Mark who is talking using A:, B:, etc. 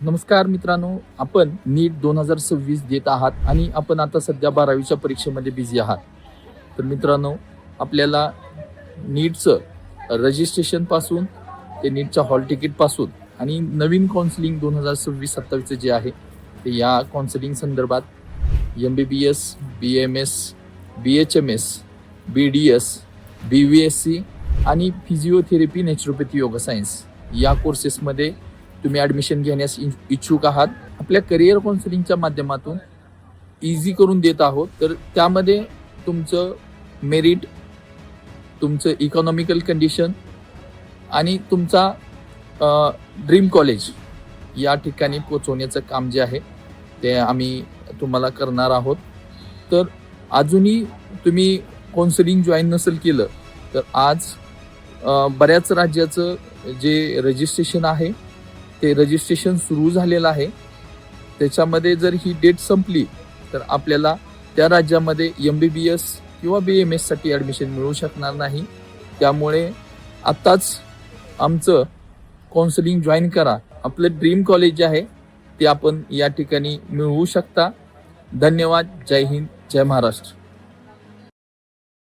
A: नमस्कार मित्रांनो, आपण नीट 2026 देत आहात आणि आपण आता सध्या 12वीच्या परीक्षेमध्ये बिझी आहात. तर मित्रांनो, आपल्याला नीटचं रजिस्ट्रेशन पासून ते नीटच्या हॉल तिकीट पासून आणि नवीन काउन्सिलिंग 2026-27 जे आहे ते या काउन्सिलिंग संदर्भात MBBS, BMS, BHMS, BDS, BVSC आणि फिजिओथेरपी, नॅचरोपॅथी, योगा सायन्स या कोर्सेसमध्ये तुम्ही ॲडमिशन घेण्यास इच्छुक आहात. आपल्या करिअर काउन्सिलिंगच्या माध्यमातून इझी करून देत आहोत. तर त्यामध्ये तुमचं मेरिट, तुमचं इकॉनॉमिकल कंडिशन आणि तुमचा ड्रीम कॉलेज या ठिकाणी पोचवण्याचं काम जे आहे ते आम्ही तुम्हाला करणार आहोत. तर अजूनही तुम्ही काउन्सिलिंग जॉईन नसेल केलं तर आज बऱ्याच राज्याचं जे रजिस्ट्रेशन आहे ते रजिस्ट्रेशन सुरू झालेलं आहे. त्याच्यामध्ये जर ही डेट संपली तर आपल्याला त्या राज्यामध्ये MBBS किंवा BMS साठी ॲडमिशन मिळू शकणार नाही. त्यामुळे आत्ताच आमचं काउन्सिलिंग जॉईन करा. आपलं ड्रीम कॉलेज जे आहे ते आपण या ठिकाणी मिळवू शकता. धन्यवाद. जय हिंद, जय महाराष्ट्र.